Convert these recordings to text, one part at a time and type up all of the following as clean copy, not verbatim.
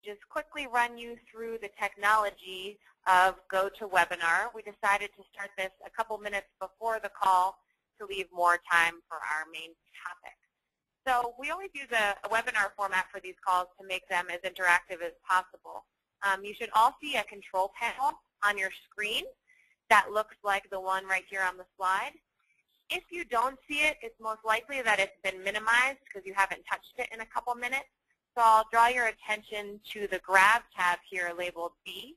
just quickly run you through the technology of GoToWebinar. We decided to start this a couple minutes before the call to leave more time for our main topic. So we always use a webinar format for these calls to make them as interactive as possible. You should all see a control panel on your screen that looks like the one right here on the slide. If you don't see it, it's most likely that it's been minimized because you haven't touched it in a couple minutes. So I'll draw your attention to the Grab tab here labeled B.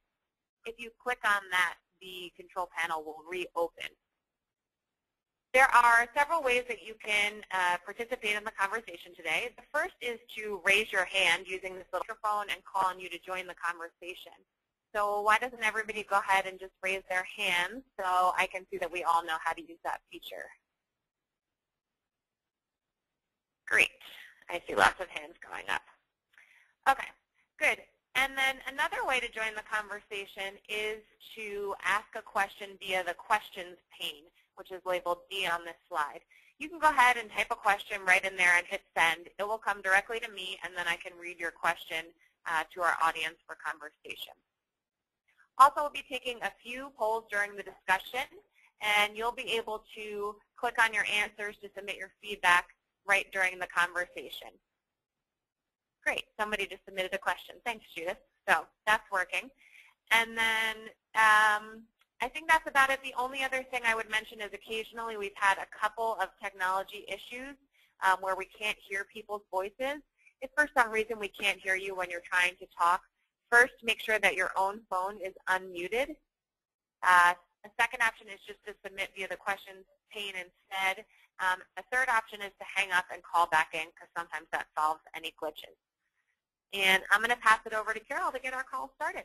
If you click on that, the control panel will reopen. There are several ways that you can participate in the conversation today. The first is to raise your hand using this little microphone and call on you to join the conversation. So why doesn't everybody go ahead and just raise their hands so I can see that we all know how to use that feature? Great. I see lots of hands going up. Okay, good. And then another way to join the conversation is to ask a question via the questions pane, which is labeled D on this slide. You can go ahead and type a question right in there and hit send. It will come directly to me, and then I can read your question to our audience for conversation. Also, we'll be taking a few polls during the discussion, and you'll be able to click on your answers to submit your feedback right during the conversation. Great. Somebody just submitted a question. Thanks, Judith. So that's working. And then I think that's about it. The only other thing I would mention is occasionally we've had a couple of technology issues where we can't hear people's voices. If for some reason we can't hear you when you're trying to talk, first make sure that your own phone is unmuted. A second option is just to submit via the questions pane instead. A third option is to hang up and call back in because sometimes that solves any glitches. And I'm going to pass it over to Carol to get our call started.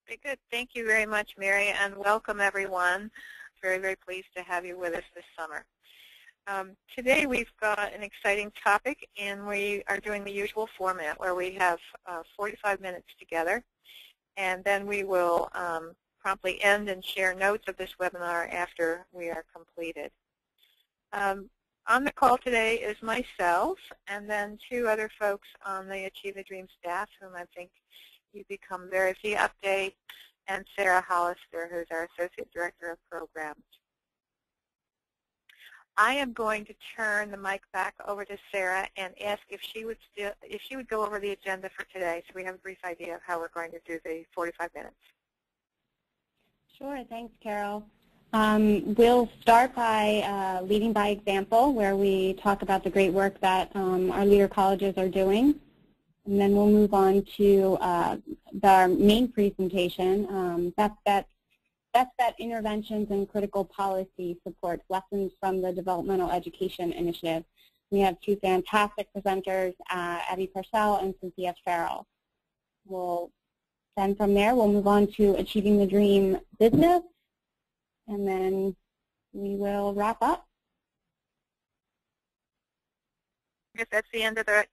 Very good. Thank you very much, Mary, and welcome everyone. Very, very pleased to have you with us this summer. Today we've got an exciting topic, and we are doing the usual format where we have 45 minutes together, and then we will promptly end and share notes of this webinar after we are completed. On the call today is myself and then two other folks on the Achieve the Dream staff whom I think you become very familiar with. Update, and Sarah Hollister, who's our Associate Director of Programs. I am going to turn the mic back over to Sarah and ask if she would go over the agenda for today so we have a brief idea of how we're going to do the 45 minutes. Sure, thanks, Carol. We'll start by leading by example, where we talk about the great work that our leader colleges are doing. And then we'll move on to our main presentation. That's that interventions and critical policy support, lessons from the Developmental Education Initiative. We have two fantastic presenters, Abby Purcell and Cynthia Farrell. Then from there, we'll move on to Achieving the Dream business, and then we will wrap up. I guess that's the end of it.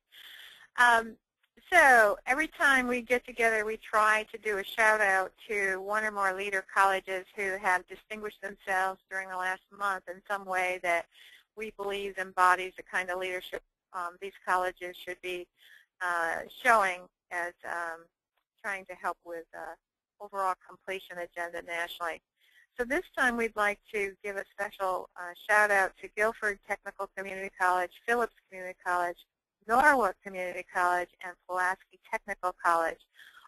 So every time we get together, we try to do a shout out to one or more leader colleges who have distinguished themselves during the last month in some way that we believe embodies the kind of leadership these colleges should be showing as trying to help with overall completion agenda nationally. So this time we'd like to give a special shout out to Guilford Technical Community College, Phillips Community College, Norwalk Community College, and Pulaski Technical College.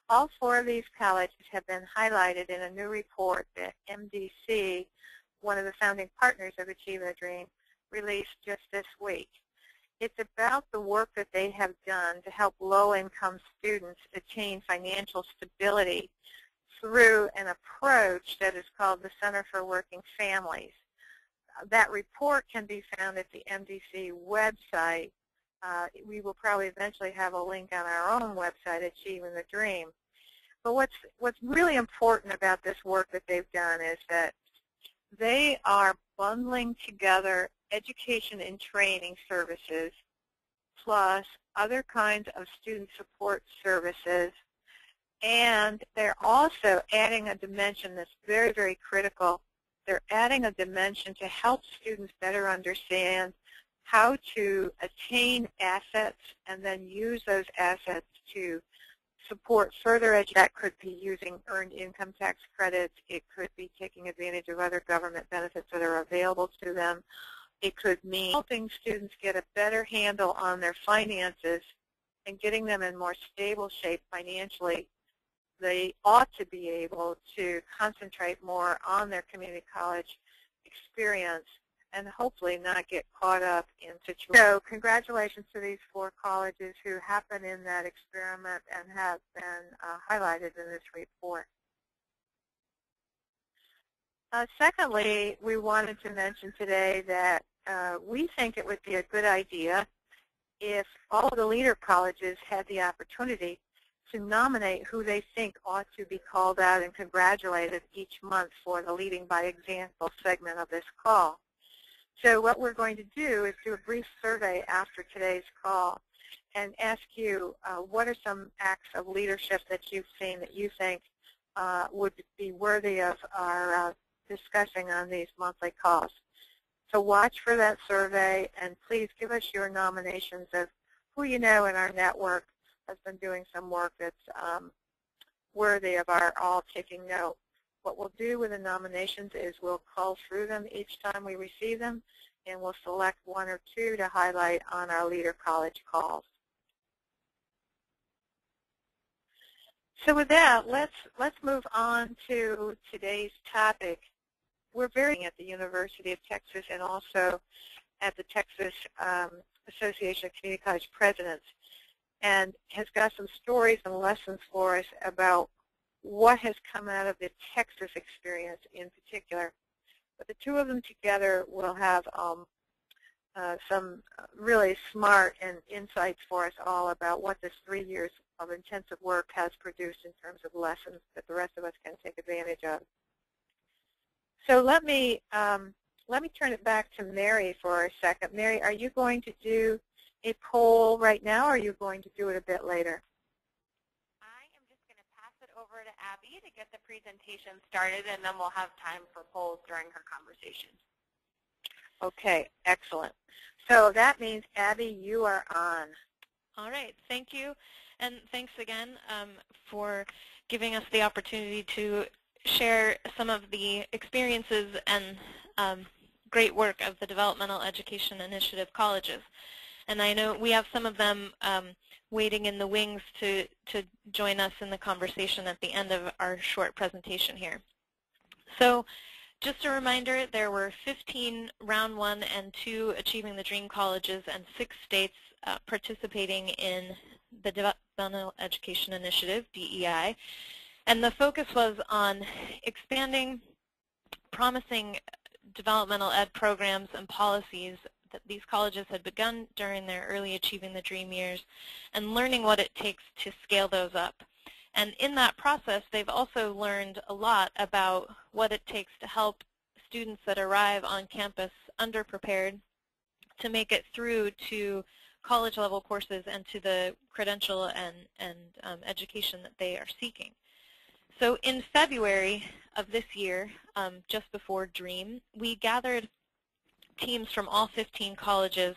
All four of these colleges have been highlighted in a new report that MDC, one of the founding partners of Achieve the Dream, released just this week. It's about the work that they have done to help low-income students attain financial stability through an approach that is called the Center for Working Families. That report can be found at the MDC website. We will probably eventually have a link on our own website, Achieving the Dream. But what's really important about this work that they've done is that they are bundling together education and training services plus other kinds of student support services, and they're also adding a dimension that's very, very critical. They're adding a dimension to help students better understand how to attain assets and then use those assets to support further education. That could be using earned income tax credits. It could be taking advantage of other government benefits that are available to them. It could mean helping students get a better handle on their finances and getting them in more stable shape financially. They ought to be able to concentrate more on their community college experience and hopefully not get caught up in situations. So congratulations to these 4 colleges who have been in that experiment and have been highlighted in this report. Secondly, we wanted to mention today that we think it would be a good idea if all of the leader colleges had the opportunity to nominate who they think ought to be called out and congratulated each month for the Leading by Example segment of this call. So what we're going to do is do a brief survey after today's call and ask you what are some acts of leadership that you've seen that you think would be worthy of our discussing on these monthly calls. So watch for that survey, and please give us your nominations of who you know in our network has been doing some work that's worthy of our all taking note. What we'll do with the nominations is we'll call through them each time we receive them, and we'll select 1 or 2 to highlight on our Leader College calls. So with that, let's move on to today's topic. We're very at the University of Texas and also at the Texas Association of Community College Presidents, and has got some stories and lessons for us about what has come out of the Texas experience in particular. But the 2 of them together will have some really smart and insights for us all about what this 3 years of intensive work has produced in terms of lessons that the rest of us can take advantage of. So let me turn it back to Mary for a second. Mary, are you going to do a poll right now, or are you going to do it a bit later? I am just going to pass it over to Abby to get the presentation started, and then we'll have time for polls during her conversation. Okay, excellent. So that means, Abby, you are on. All right, thank you. And thanks again for giving us the opportunity to share some of the experiences and great work of the Developmental Education Initiative colleges. And I know we have some of them waiting in the wings to join us in the conversation at the end of our short presentation here. So just a reminder, there were 15 Round 1 and 2 Achieving the Dream colleges and 6 states participating in the Developmental Education Initiative, DEI. And the focus was on expanding promising developmental ed programs and policies that these colleges had begun during their early Achieving the Dream years and learning what it takes to scale those up. And in that process, they've also learned a lot about what it takes to help students that arrive on campus underprepared to make it through to college-level courses and to the credential and education that they are seeking. So in February of this year, just before DREAM, we gathered teams from all 15 colleges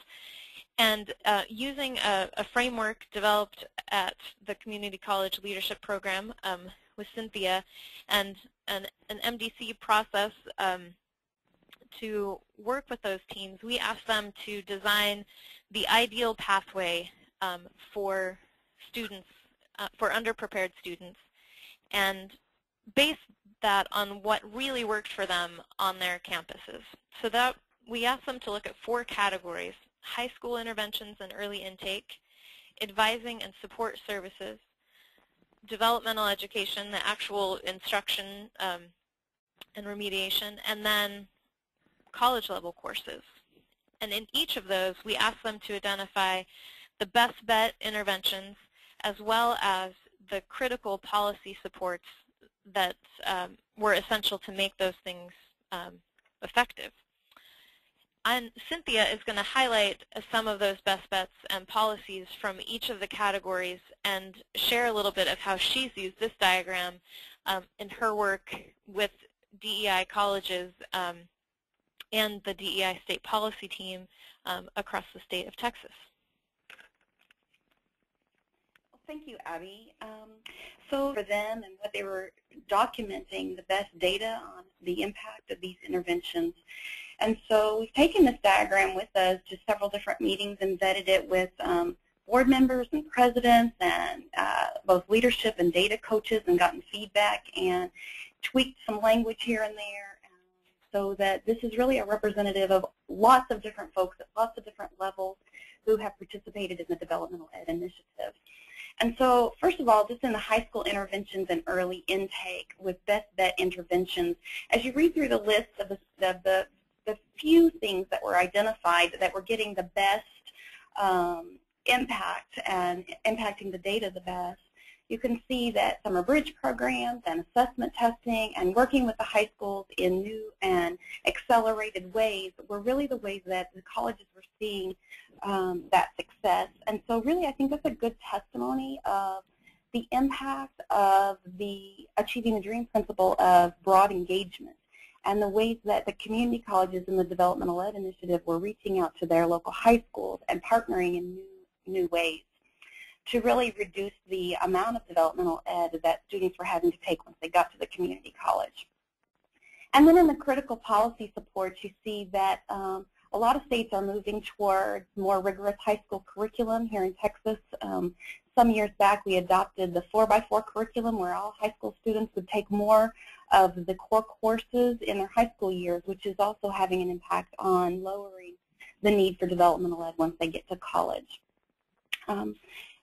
and using a framework developed at the Community College Leadership Program with Cynthia and an MDC process to work with those teams, we asked them to design the ideal pathway for students, for underprepared students, and base that on what really worked for them on their campuses. So that we asked them to look at 4 categories: high school interventions and early intake, advising and support services, developmental education, the actual instruction and remediation, and then college-level courses. And in each of those, we asked them to identify the best bet interventions as well as the critical policy supports that were essential to make those things effective. And Cynthia is going to highlight some of those best bets and policies from each of the categories and share a little bit of how she's used this diagram in her work with DEI colleges and the DEI state policy team across the state of Texas. Thank you, Abby. So for them and what they were documenting, the best data on the impact of these interventions. And so we've taken this diagram with us to several different meetings and vetted it with board members and presidents and both leadership and data coaches and gotten feedback and tweaked some language here and there so that this is really a representative of lots of different folks at lots of different levels who have participated in the Developmental Ed initiative. And so, first of all, just in the high school interventions and early intake with best bet interventions, as you read through the list of the few things that were identified that were getting the best impact and impacting the data the best, you can see that summer bridge programs and assessment testing and working with the high schools in new and accelerated ways were really the ways that the colleges were seeing that success. And so really I think that's a good testimony of the impact of the Achieving the Dream principle of broad engagement and the ways that the community colleges in the Developmental Ed initiative were reaching out to their local high schools and partnering in new ways to really reduce the amount of developmental ed that students were having to take once they got to the community college. And then in the critical policy supports, you see that a lot of states are moving towards more rigorous high school curriculum. Here in Texas, some years back we adopted the 4x4 curriculum where all high school students would take more of the core courses in their high school years, which is also having an impact on lowering the need for developmental ed once they get to college.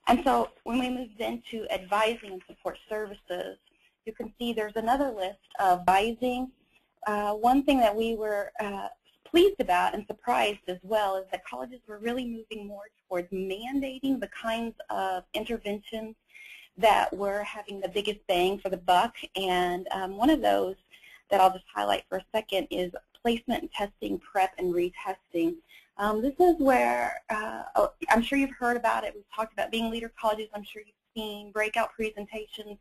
And so when we moved into advising and support services, you can see there's another list of advising. One thing that we were pleased about and surprised as well is that colleges were really moving more towards mandating the kinds of interventions that were having the biggest bang for the buck. And one of those that I'll just highlight for a second is placement and testing, prep and retesting. This is where, I'm sure you've heard about it. We've talked about being leader colleges. I'm sure you've seen breakout presentations.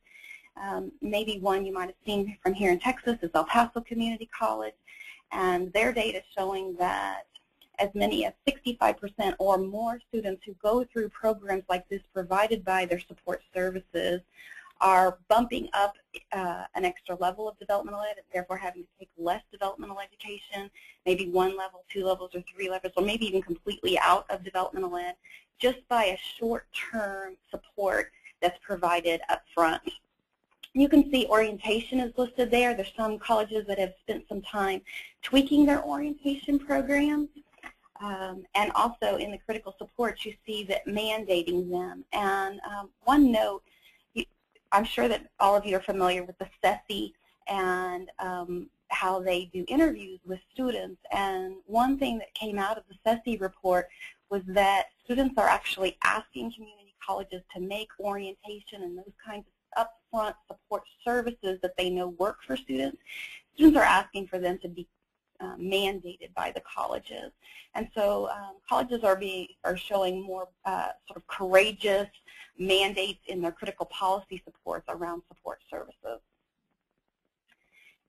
Maybe one you might have seen from here in Texas is El Paso Community College. And their data showing that as many as 65% or more students who go through programs like this provided by their support services are bumping up an extra level of developmental ed, therefore having to take less developmental education, maybe 1 level, 2 levels, or 3 levels, or maybe even completely out of developmental ed, just by a short-term support that's provided up front. You can see orientation is listed there. There's some colleges that have spent some time tweaking their orientation programs. And also in the critical supports, you see that mandating them. And one note, I'm sure that all of you are familiar with the CESI and how they do interviews with students. And one thing that came out of the CESI report was that students are actually asking community colleges to make orientation and those kinds of upfront support services that they know work for students. Students are asking for them to be mandated by the colleges. And so colleges are showing more sort of courageous mandates in their critical policy supports around support services.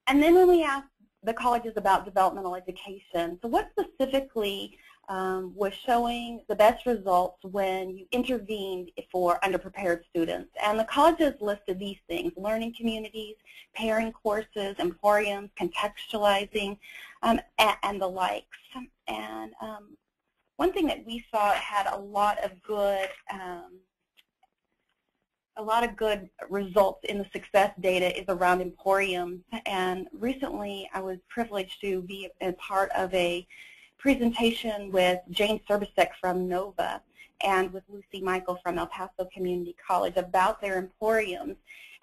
And then when we asked the colleges about developmental education, so what specifically was showing the best results when you intervened for underprepared students? And the colleges listed these things: learning communities, pairing courses, emporiums, contextualizing, and the likes. And one thing that we saw had a lot of good results in the success data is around emporiums. And recently I was privileged to be a part of a presentation with Jane Serbisek from NOVA and with Lucy Michael from El Paso Community College about their emporiums.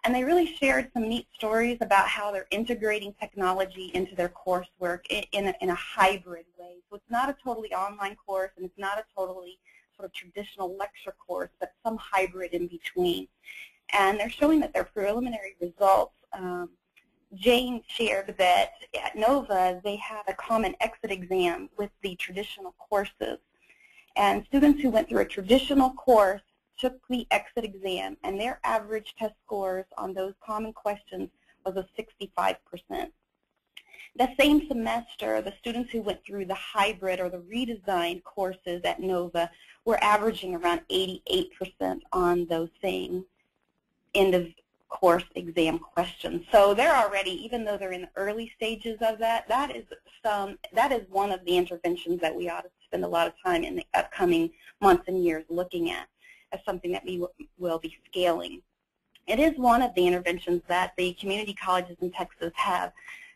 And they really shared some neat stories about how they're integrating technology into their coursework in a hybrid way. So it's not a totally online course and it's not a totally sort of traditional lecture course, but some hybrid in between. And they're showing that their preliminary results, Jane shared that at NOVA they had a common exit exam with the traditional courses. And students who went through a traditional course took the exit exam, and their average test scores on those common questions was a 65%. The same semester, the students who went through the hybrid or the redesigned courses at NOVA were averaging around 88% on those same end of course exam questions. So they're already, even though they're in the early stages of that, that is one of the interventions that we ought to spend a lot of time in the upcoming months and years looking at as something that we will be scaling. It is one of the interventions that the community colleges in Texas have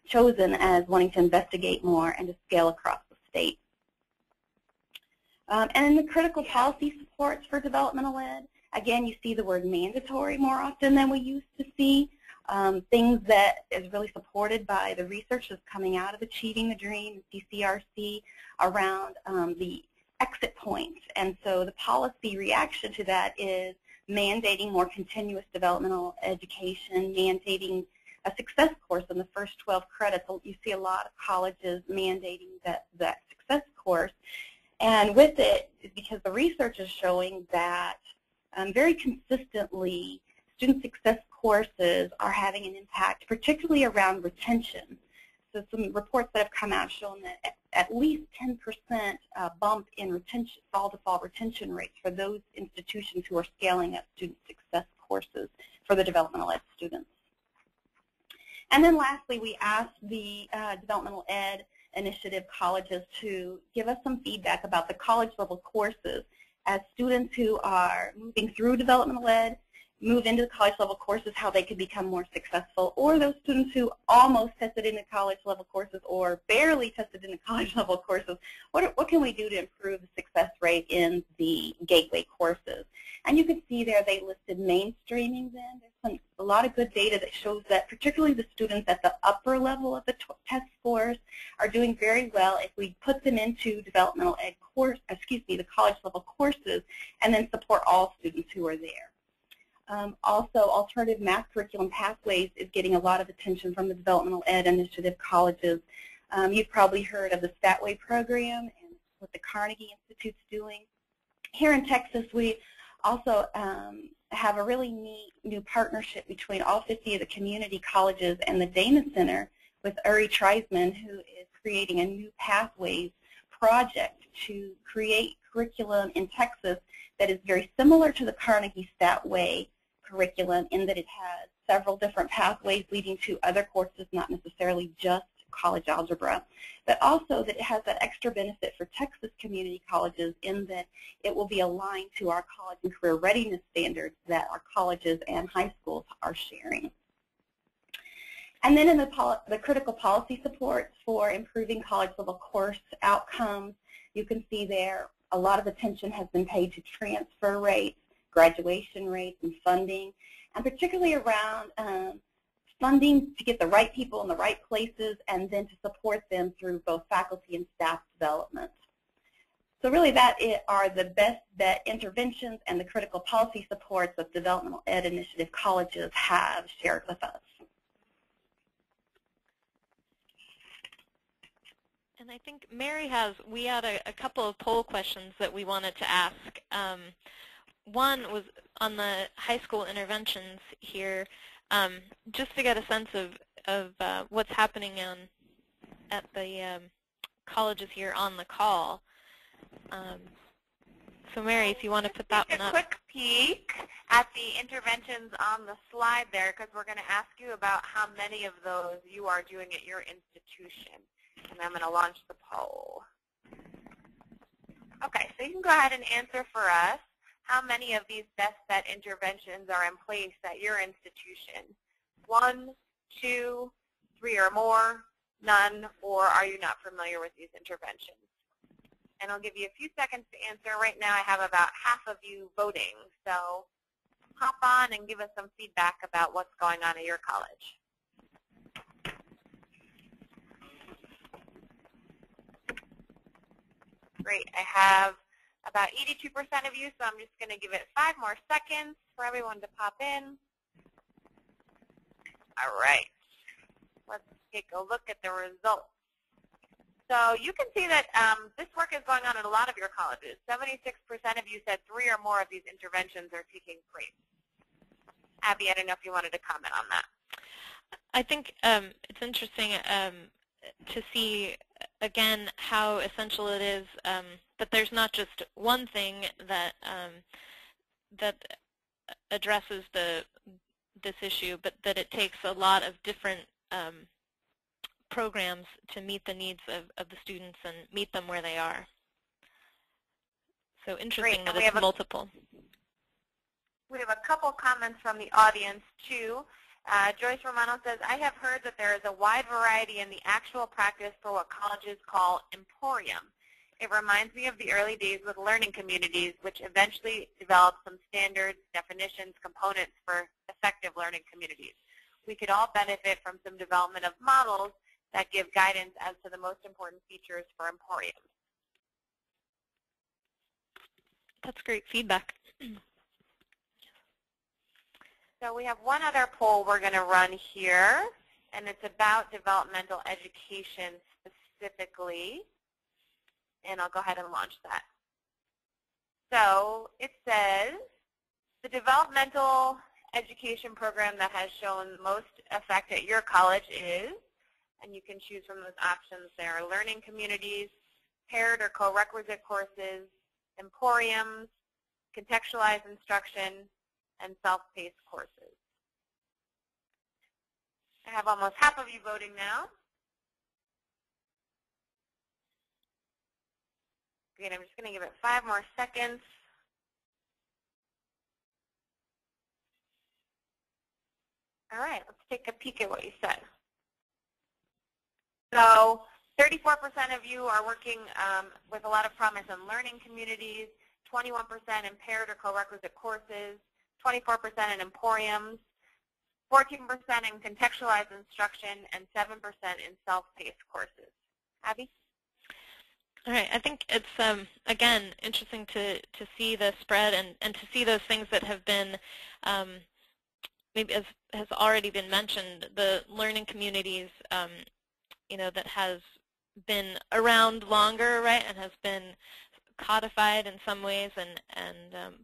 chosen as wanting to investigate more and to scale across the state. And in the critical policy supports for developmental ed, again, you see the word mandatory more often than we used to see. Things that is really supported by the research that's coming out of Achieving the Dream, CCRC, around the exit points. And so the policy reaction to that is mandating more continuous developmental education, mandating a success course in the first 12 credits. You see a lot of colleges mandating that success course. And with it, because the research is showing that very consistently, student success courses are having an impact, particularly around retention. So some reports that have come out shown that at least 10% bump in retention, fall-to-fall retention rates for those institutions who are scaling up student success courses for the developmental ed students. And then lastly, we asked the developmental ed initiative colleges to give us some feedback about the college level courses as students who are moving through developmental ed move into the college level courses, how they could become more successful, or those students who almost tested into college level courses or barely tested into college level courses, what can we do to improve the success rate in the gateway courses? And you can see there they listed mainstreaming then. There's a lot of good data that shows that particularly the students at the upper level of the test scores are doing very well if we put them into developmental ed course, the college level courses, and then support all students who are there. Also, alternative math curriculum pathways is getting a lot of attention from the developmental ed initiative colleges. You've probably heard of the Statway program and what the Carnegie Institute's doing. Here in Texas, we also have a really neat new partnership between all 50 of the community colleges and the Dana Center with Uri Treisman, who is creating a new pathways project to create curriculum in Texas that is very similar to the Carnegie Statway curriculum in that it has several different pathways leading to other courses, not necessarily just college algebra, but also that it has that extra benefit for Texas community colleges in that it will be aligned to our college and career readiness standards that our colleges and high schools are sharing. And then in the critical policy supports for improving college level course outcomes, you can see there a lot of attention has been paid to transfer rates, graduation rates, and funding, and particularly around funding to get the right people in the right places and then to support them through both faculty and staff development. So really that are the best bet interventions and the critical policy supports that developmental ed initiative colleges have shared with us. And I think Mary we had a couple of poll questions that we wanted to ask. One was on the high school interventions here, just to get a sense of what's happening at the colleges here on the call. So Mary, if you want to put that one up. Take a quick peek at the interventions on the slide there, because we're going to ask you about how many of those you are doing at your institution. And I'm going to launch the poll. Okay, so you can go ahead and answer for us how many of these best bet interventions are in place at your institution. 1, 2, 3 or more, none, or are you not familiar with these interventions? And I'll give you a few seconds to answer. Right now I have about half of you voting, so hop on and give us some feedback about what's going on at your college. Great. I have about 82% of you, so I'm just going to give it 5 more seconds for everyone to pop in. All right. Let's take a look at the results. So you can see that this work is going on at a lot of your colleges. 76% of you said 3 or more of these interventions are taking place. Abby, I don't know if you wanted to comment on that. I think it's interesting. see, again, how essential it is that there's not just one thing that that addresses this issue, but that it takes a lot of different programs to meet the needs of the students and meet them where they are. So interesting that it's multiple. We have a couple comments from the audience, too. Joyce Romano says, I have heard that there is a wide variety in the actual practice for what colleges call emporium. It reminds me of the early days with learning communities, which eventually developed some standards, definitions, components for effective learning communities. We could all benefit from some development of models that give guidance as to the most important features for emporiums. That's great feedback. So we have one other poll we're going to run here, and it's about developmental education specifically. And I'll go ahead and launch that. So it says, the developmental education program that has shown most effect at your college is, and you can choose from those options there, learning communities, paired or co-requisite courses, emporiums, contextualized instruction, and self-paced courses. I have almost half of you voting now. Great, I'm just going to give it 5 more seconds. All right, let's take a peek at what you said. So 34% of you are working with a lot of promise in learning communities, 21% in paired or co-requisite courses, 24% in emporiums, 14% in contextualized instruction, and 7% in self-paced courses. Abby? All right, I think it's, again, interesting to see the spread and to see those things that have been, maybe as has already been mentioned, the learning communities, you know, that has been around longer, right, and has been codified in some ways and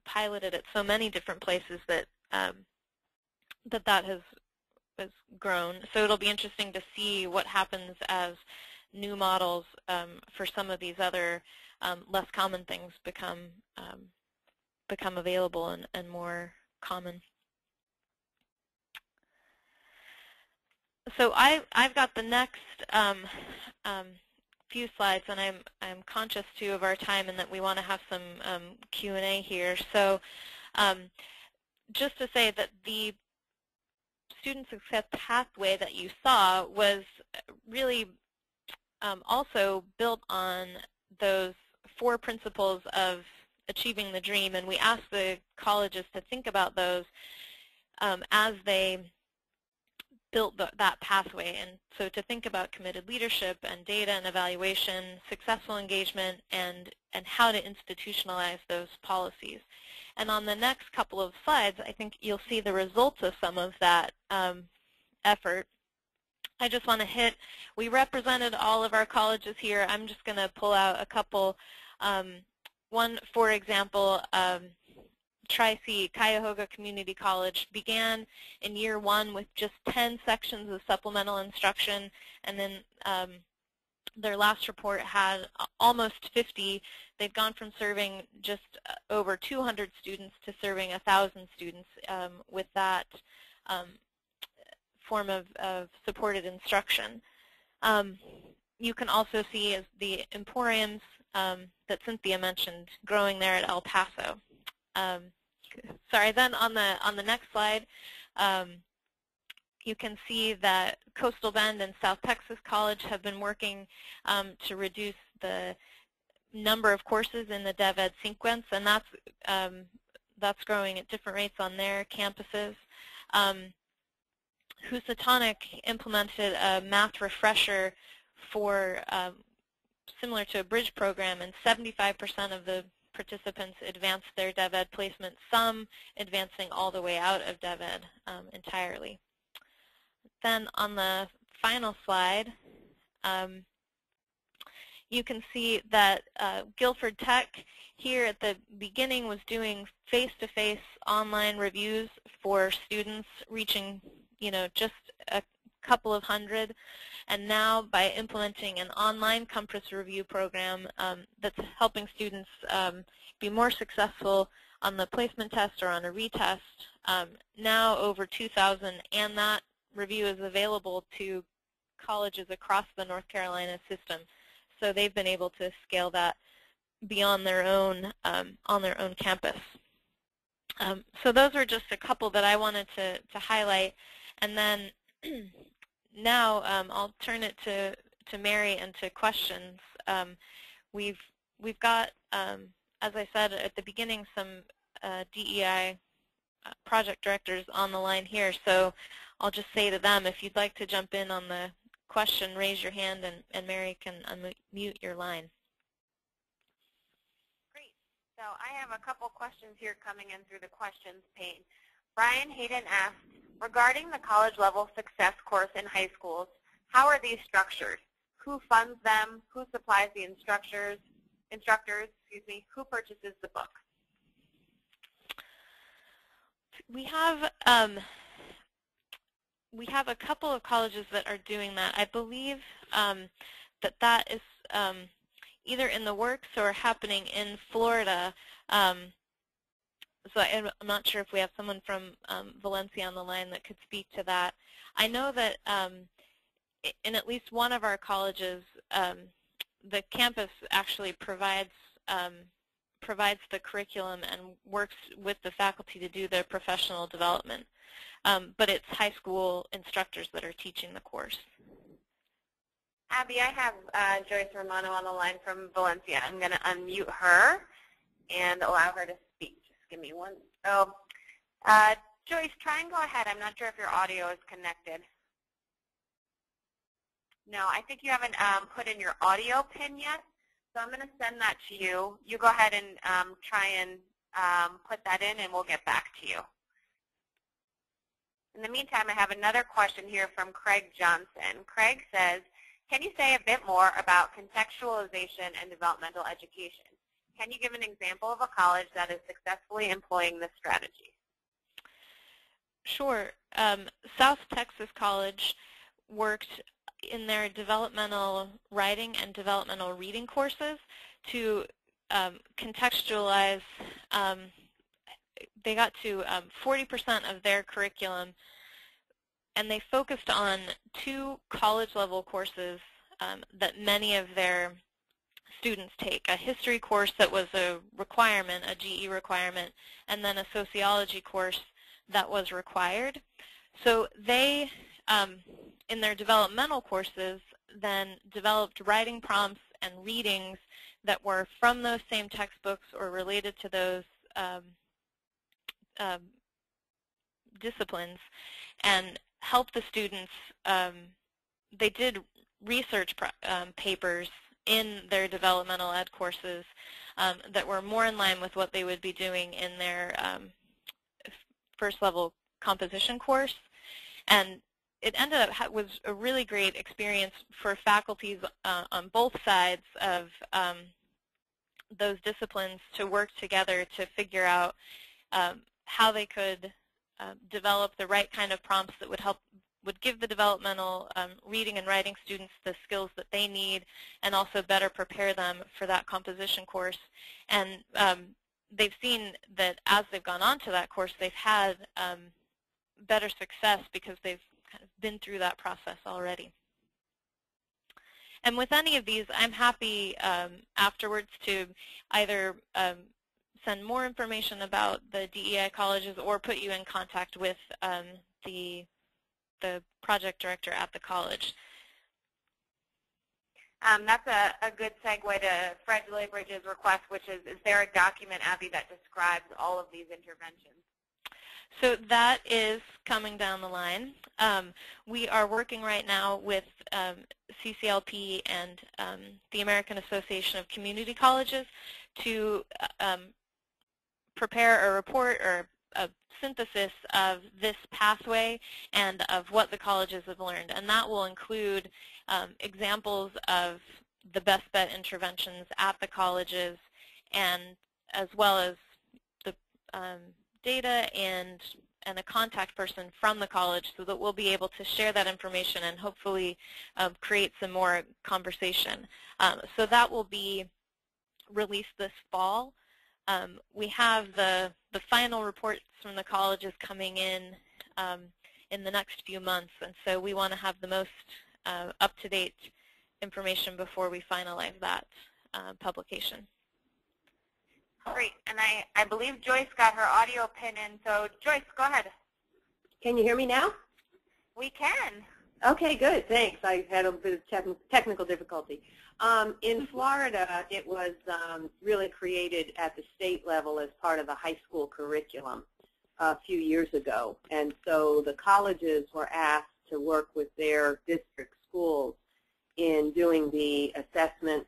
piloted at so many different places that that has grown. So it'll be interesting to see what happens as new models for some of these other less common things become available and more common. So I've got the next few slides, and I'm conscious too of our time and that we want to have some Q&A here. So just to say that the student success pathway that you saw was really also built on those 4 principles of achieving the dream, and we asked the colleges to think about those as they built that pathway. And so to think about committed leadership and data and evaluation, successful engagement, and how to institutionalize those policies. And on the next couple of slides, I think you'll see the results of some of that effort. I just want to hit, we represented all of our colleges here. I'm just going to pull out a couple. One, for example, Tri-C, Cuyahoga Community College, began in year 1 with just 10 sections of supplemental instruction, and then their last report had almost 50. They've gone from serving just over 200 students to serving 1,000 students with that form of supported instruction. You can also see as the emporiums that Cynthia mentioned growing there at El Paso. Sorry, then on the next slide, you can see that Coastal Bend and South Texas College have been working to reduce the number of courses in the DevEd sequence, and that's growing at different rates on their campuses. Housatonic implemented a math refresher for similar to a bridge program, and 75% of the participants advanced their DevEd placement, some advancing all the way out of DevEd entirely. Then on the final slide, you can see that Guilford Tech here at the beginning was doing face-to-face online reviews for students reaching, you know, just a couple of hundred. And now by implementing an online compass review program that's helping students be more successful on the placement test or on a retest, now over 2,000, and that review is available to colleges across the North Carolina system. So they've been able to scale that beyond their own, on their own campus. So those are just a couple that I wanted to highlight. And then now I'll turn it to Mary and to questions. We've got, as I said at the beginning, some DEI project directors on the line here. So I'll just say to them, if you'd like to jump in on the question, raise your hand, and Mary can unmute your line. Great. So I have a couple questions here coming in through the questions pane. Brian Hayden asked, regarding the college-level success course in high schools, how are these structured? Who funds them? Who supplies the instructors? Who purchases the book? We have a couple of colleges that are doing that. I believe that is either in the works or happening in Florida. So I'm not sure if we have someone from Valencia on the line that could speak to that. I know that in at least one of our colleges, the campus actually provides the curriculum and works with the faculty to do their professional development. But it's high school instructors that are teaching the course. Abby, I have Joyce Romano on the line from Valencia. I'm going to unmute her and allow her to speak. Just give me one. Oh, Joyce, try and go ahead. I'm not sure if your audio is connected. No, I think you haven't put in your audio pin yet. So I'm going to send that to you. You go ahead and try and put that in, and we'll get back to you. In the meantime, I have another question here from Craig Johnson. Craig says, can you say a bit more about contextualization and developmental education? Can you give an example of a college that is successfully employing this strategy? Sure. South Texas College worked in their developmental writing and developmental reading courses to contextualize. They got to 40% of their curriculum, and they focused on 2 college-level courses that many of their students take, a history course that was a requirement, a GE requirement, and then a sociology course that was required. So they, in their developmental courses, then developed writing prompts and readings that were from those same textbooks or related to those disciplines, and help the students. They did research papers in their developmental ed courses that were more in line with what they would be doing in their first level composition course. And it ended up was a really great experience for faculties on both sides of those disciplines to work together to figure out how they could develop the right kind of prompts that would give the developmental reading and writing students the skills that they need, and also better prepare them for that composition course. And they've seen that as they've gone on to that course, they've had better success because they've kind of been through that process already. And with any of these, I'm happy afterwards to either send more information about the DEI colleges or put you in contact with the project director at the college. That's a good segue to Fred DeLaybridge's request, which is there a document, Abby, that describes all of these interventions? So that is coming down the line. We are working right now with CCLP and the American Association of Community Colleges to prepare a report or a synthesis of this pathway and of what the colleges have learned. And that will include examples of the best bet interventions at the colleges, and as well as the data and a contact person from the college so that we'll be able to share that information and hopefully create some more conversation. So that will be released this fall. We have the final reports from the colleges coming in the next few months, and so we want to have the most up-to-date information before we finalize that publication. Great, and I believe Joyce got her audio pin in, so Joyce, go ahead. Can you hear me now? We can. Okay, good, thanks. I had a bit of technical difficulty. In Florida, it was really created at the state level as part of the high school curriculum a few years ago, and so the colleges were asked to work with their district schools in doing the assessments.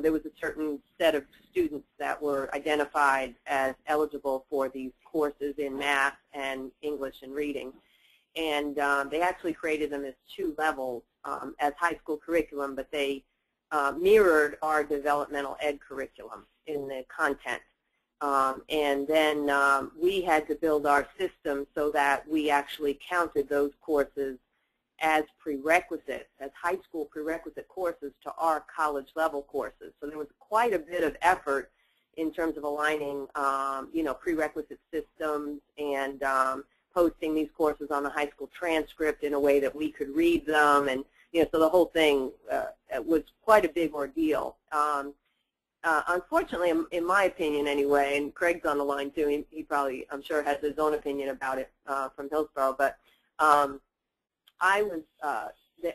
There was a certain set of students that were identified as eligible for these courses in math and English and reading. And they actually created them as 2 levels as high school curriculum, but they mirrored our developmental ed curriculum in the content. And then we had to build our system so that we actually counted those courses as prerequisites, as high school prerequisite courses to our college level courses. So there was quite a bit of effort in terms of aligning, prerequisite systems and posting these courses on the high school transcript in a way that we could read them, and so the whole thing was quite a big ordeal. Unfortunately, in my opinion anyway, and Craig's on the line too, he probably, I'm sure, has his own opinion about it from Hillsborough, but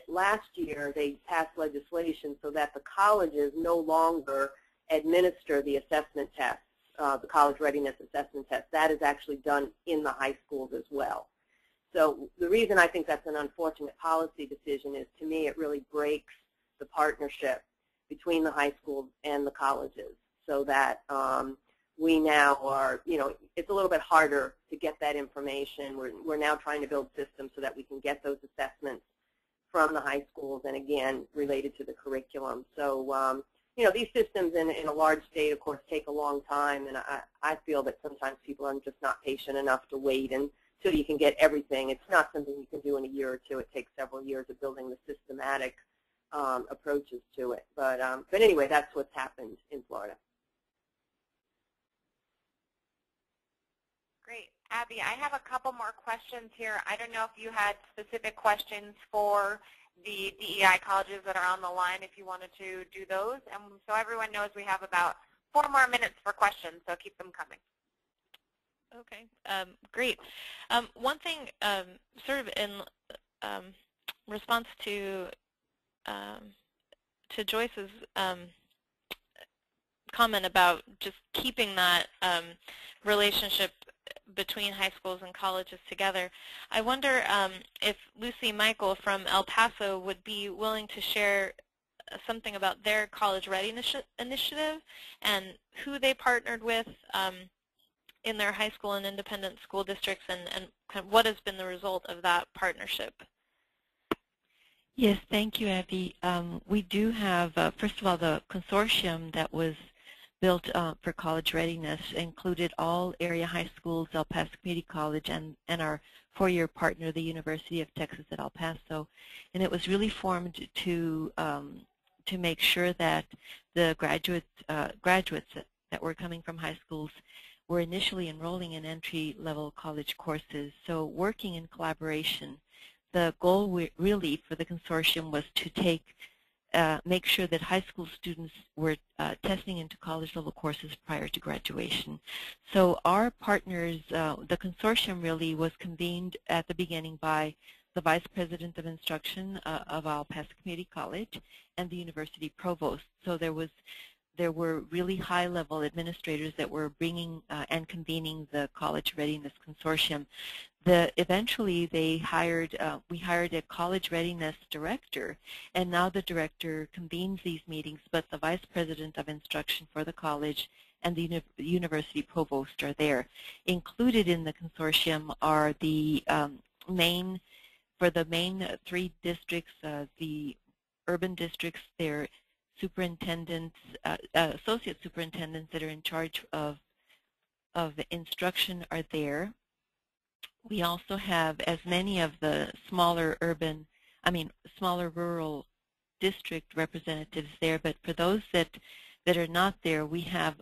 last year they passed legislation so that the colleges no longer administer the assessment tests, the college readiness assessment test. That is actually done in the high schools as well. So the reason I think that's an unfortunate policy decision is, to me, it really breaks the partnership between the high schools and the colleges, so that we now are, it's a little bit harder to get that information. We're now trying to build systems so that we can get those assessments from the high schools, and again, related to the curriculum. So, these systems in a large state, of course, take a long time, and I feel that sometimes people are just not patient enough to wait until you can get everything. It's not something you can do in a year or two. It takes several years of building the systematic approaches to it. But anyway, that's what's happened in Florida. Great. Abby, I have a couple more questions here. I don't know if you had specific questions for the DEI colleges that are on the line, if you wanted to do those. And so everyone knows we have about 4 more minutes for questions, so keep them coming. Okay, great. One thing, sort of in response to Joyce's comment about just keeping that relationship between high schools and colleges together, I wonder if Lucy Michael from El Paso would be willing to share something about their college readiness initiative and who they partnered with in their high school and independent school districts, and kind of what has been the result of that partnership. Yes, thank you, Abby. We do have, first of all, the consortium that was built for college readiness included all area high schools, El Paso Community College, and our 4-year partner, the University of Texas at El Paso. And it was really formed to make sure that the graduates that were coming from high schools were initially enrolling in entry-level college courses. So working in collaboration, the goal really for the consortium was to make sure that high school students were testing into college-level courses prior to graduation. So our partners, the consortium really was convened at the beginning by the Vice President of Instruction of El Paso Community College and the University Provost. So there were really high-level administrators that were bringing and convening the College Readiness Consortium. Eventually, we hired a college readiness director, and now the director convenes these meetings, but the Vice President of Instruction for the college and the University Provost are there. Included in the consortium are the main 3 districts, the urban districts, their superintendents, associate superintendents that are in charge of the instruction are there. We also have as many of the smaller smaller rural district representatives there, but for those that are not there, we have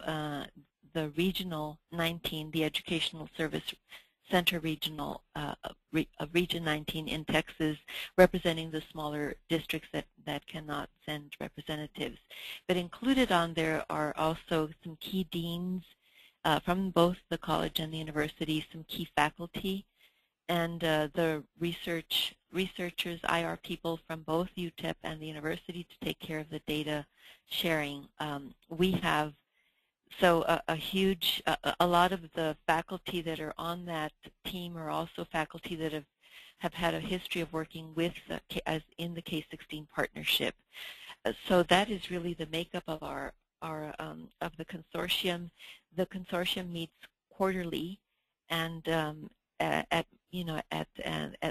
the Regional 19, the Educational Service Center Regional, Region 19 in Texas, representing the smaller districts that cannot send representatives. But included on there are also some key deans from both the college and the university, some key faculty, and the researchers, IR people from both UTEP and the university to take care of the data sharing. We have a lot of the faculty that are on that team are also faculty that have had a history of working with as in the K-16 partnership. So that is really the makeup of of the consortium. The consortium meets quarterly, and at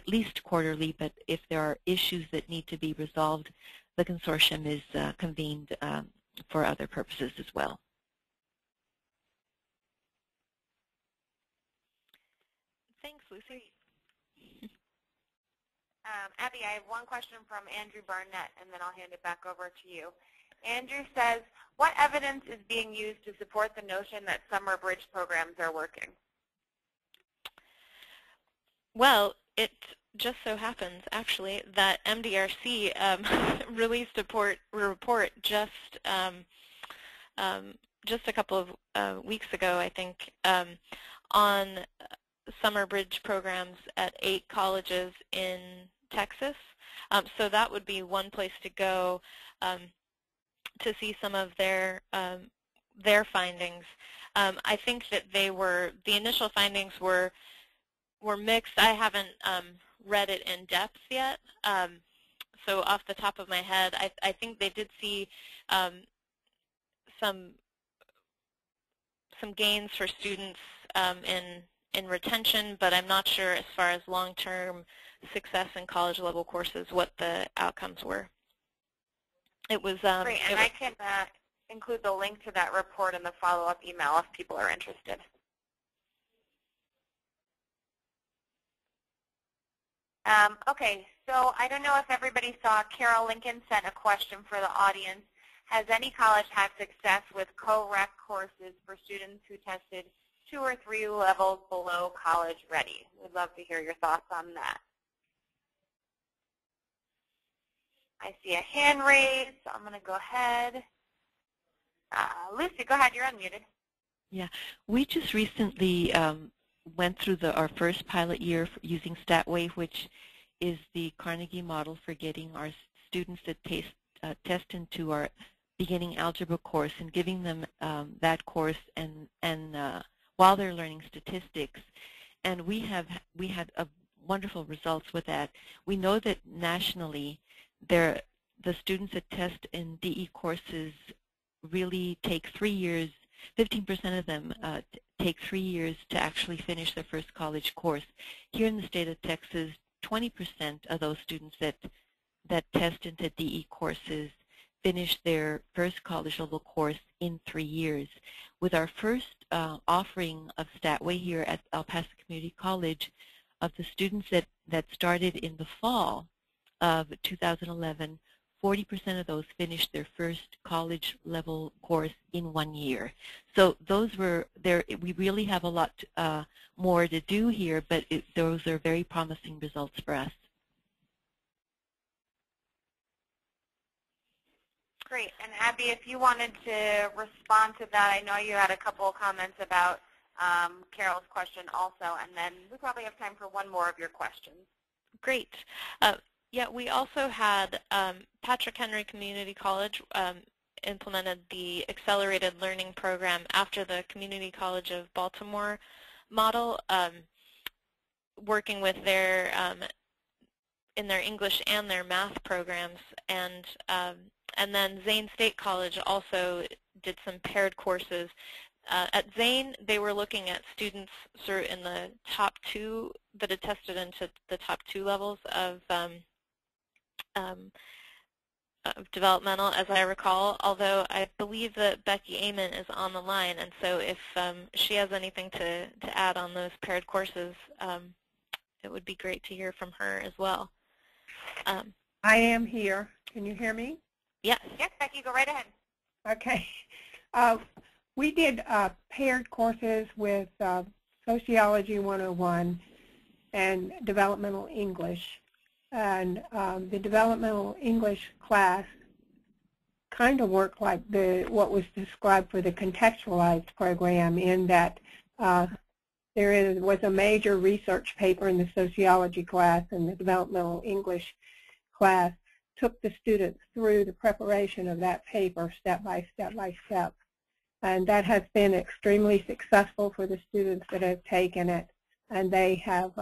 least quarterly. But if there are issues that need to be resolved, the consortium is convened for other purposes as well. Thanks, Lucy. Abby, I have one question from Andrew Barnett, and then I'll hand it back over to you. Andrew says, what evidence is being used to support the notion that summer bridge programs are working? Well, it just so happens, actually, that MDRC released a report just a couple of weeks ago, I think, on summer bridge programs at 8 colleges in Texas. So that would be one place to go to see some of their findings. I think that the initial findings were mixed. I haven't read it in depth yet. So off the top of my head, I think they did see some gains for students in retention, but I'm not sure as far as long-term success in college-level courses what the outcomes were. It was great, and I can include the link to that report in the follow-up email if people are interested. Okay, so I don't know if everybody saw Carol Lincoln sent a question for the audience. Has any college had success with co-rec courses for students who tested 2 or 3 levels below college ready? We'd love to hear your thoughts on that. I see a hand raised, so I'm going to go ahead. Lucy, go ahead. You're unmuted. Yeah, we just recently went through our first pilot year using StatWay, which is the Carnegie model for getting our students to test into our beginning algebra course and giving them that course and while they're learning statistics. And we had wonderful results with that. We know that nationally, the students that test in DE courses really take 3 years. 15% of them take 3 years to actually finish their first college course. Here in the state of Texas, 20% of those students that test into DE courses finish their first college level course in 3 years. With our first offering of StatWay here at El Paso Community College, of the students that started in the fall of 2011, 40% of those finished their first college level course in 1 year. So those were there. We really have a lot more to do here, but those are very promising results for us. Great. And Abby, if you wanted to respond to that, I know you had a couple of comments about Carol's question also, and then we probably have time for one more of your questions. Great. Yeah, we also had Patrick Henry Community College implemented the accelerated learning program after the Community College of Baltimore model, working with their in their English and their math programs, and then Zane State College also did some paired courses. At Zane, they were looking at students sort of in the top 2 that had tested into the top 2 levels of developmental, as I recall, although I believe that Becky Amon is on the line, and so if she has anything to add on those paired courses, it would be great to hear from her as well. I am here. Can you hear me? Yes. Yes, Becky, go right ahead. Okay. We did paired courses with Sociology 101 and Developmental English. And the Developmental English class kind of worked like what was described for the contextualized program, in that there was a major research paper in the sociology class, and the Developmental English class took the students through the preparation of that paper step by step by step. And that has been extremely successful for the students that have taken it, and they have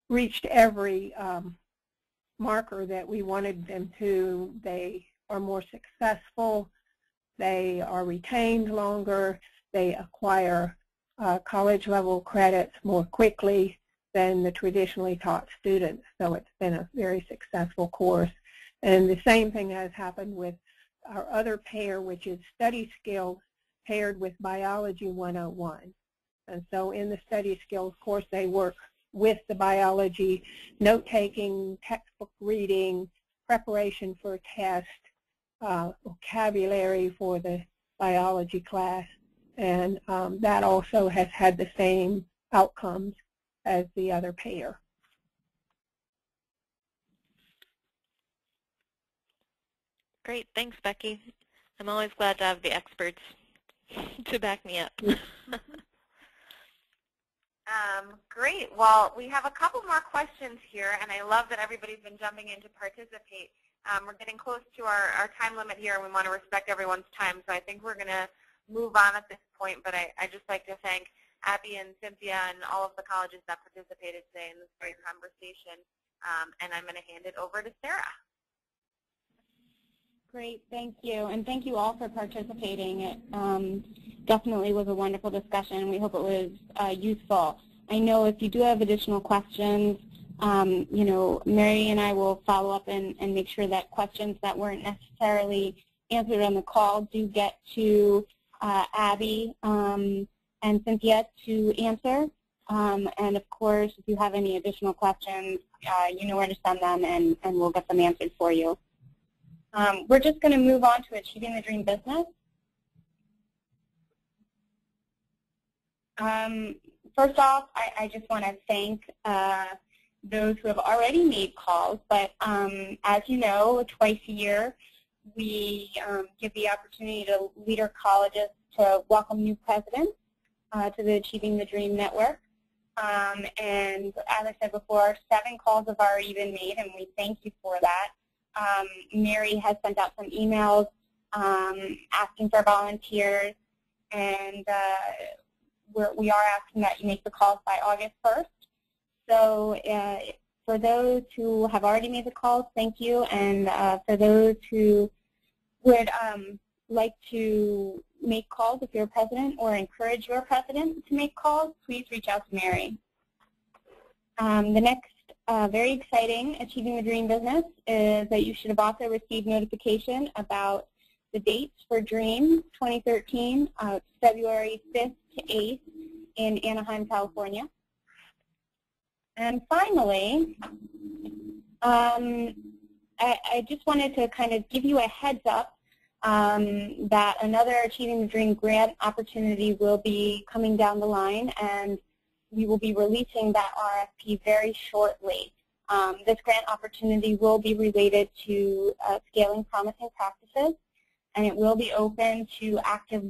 reached every marker that we wanted them to. They are more successful, they are retained longer, they acquire college-level credits more quickly than the traditionally taught students. So it's been a very successful course. And the same thing has happened with our other pair, which is study skills paired with biology 101. And so in the study skills course, they work with the biology, note-taking, textbook reading, preparation for a test, vocabulary for the biology class, and that also has had the same outcomes as the other pair. Great. Thanks, Becky. I'm always glad to have the experts to back me up. Great. Well, we have a couple more questions here, and I love that everybody's been jumping in to participate. We're getting close to our time limit here, and we want to respect everyone's time, so I think we're going to move on at this point. But I'd just like to thank Abby and Cynthia and all of the colleges that participated today in this great conversation, and I'm going to hand it over to Sarah. Great, thank you. And thank you all for participating. It definitely was a wonderful discussion. We hope it was useful. I know if you do have additional questions, you know, Mary and I will follow up and make sure that questions that weren't necessarily answered on the call do get to Abby and Cynthia to answer. And of course, if you have any additional questions, you know where to send them, and we'll get them answered for you. We're just going to move on to Achieving the Dream Business. First off, I just want to thank those who have already made calls, but as you know, twice a year we give the opportunity to leader colleges to welcome new presidents to the Achieving the Dream Network. And as I said before, 7 calls have already been made, and we thank you for that. Mary has sent out some emails asking for volunteers, and we are asking that you make the calls by August 1st. So for those who have already made the calls, thank you. And for those who would like to make calls, if you're a president, or encourage your president to make calls, please reach out to Mary. The next very exciting Achieving the Dream business is that you should have also received notification about the dates for DREAM 2013, February 5th to 8th in Anaheim, California. And finally, I just wanted to kind of give you a heads up that another Achieving the Dream grant opportunity will be coming down the line, and we will be releasing that RFP very shortly. This grant opportunity will be related to scaling promising practices, and it will be open to active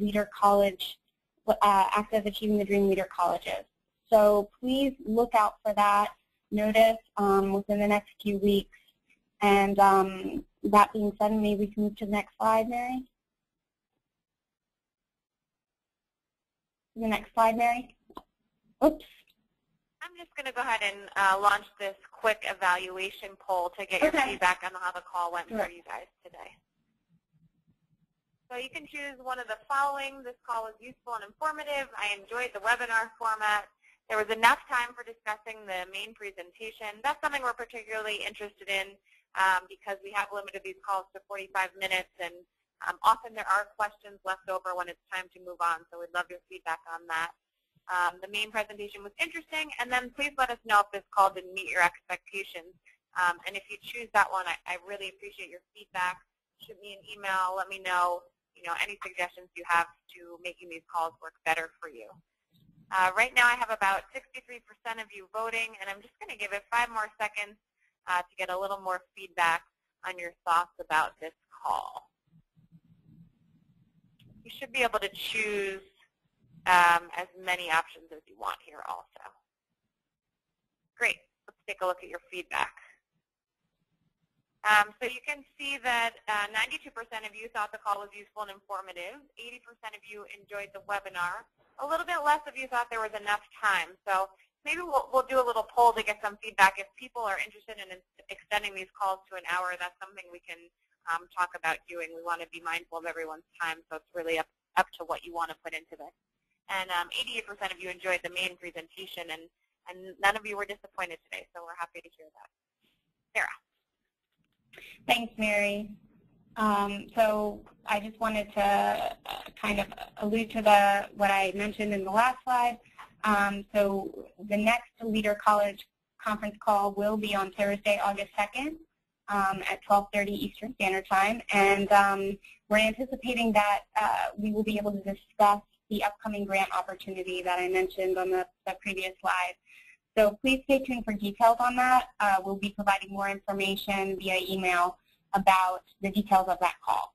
Achieving the Dream leader colleges. So please look out for that notice within the next few weeks. And that being said, maybe we can move to the next slide, Mary. The next slide, Mary. Oops. I'm just going to go ahead and launch this quick evaluation poll to get your feedback on how the call went for you guys today. So you can choose one of the following. This call was useful and informative. I enjoyed the webinar format. There was enough time for discussing the main presentation. That's something we're particularly interested in because we have limited these calls to 45 minutes, and often there are questions left over when it's time to move on, so we'd love your feedback on that. the main presentation was interesting, and then please let us know if this call didn't meet your expectations. And if you choose that one, I really appreciate your feedback. Shoot me an email. Let me know, any suggestions you have to making these calls work better for you. Right now I have about 63% of you voting, and I'm just going to give it 5 more seconds to get a little more feedback on your thoughts about this call. You should be able to choose as many options as you want here also. Great. Let's take a look at your feedback. So you can see that 92% of you thought the call was useful and informative. 80% of you enjoyed the webinar. A little bit less of you thought there was enough time. So maybe we'll do a little poll to get some feedback. If people are interested in extending these calls to an hour, that's something we can talk about doing. We want to be mindful of everyone's time, so it's really up to what you want to put into this. And 88% of you enjoyed the main presentation, and none of you were disappointed today, so we're happy to hear that. Sarah. Thanks, Mary. So I just wanted to kind of allude to what I mentioned in the last slide. So the next Leader College conference call will be on Thursday, August 2nd at 12:30 Eastern Standard Time. And we're anticipating that we will be able to discuss the upcoming grant opportunity that I mentioned on the previous slide. So please stay tuned for details on that. We'll be providing more information via email about the details of that call.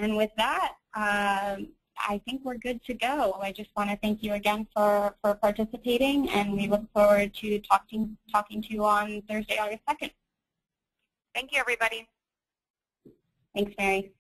And with that, I think we're good to go. I just want to thank you again for participating, and we look forward to talking to you on Thursday, August 2nd. Thank you, everybody. Thanks, Mary.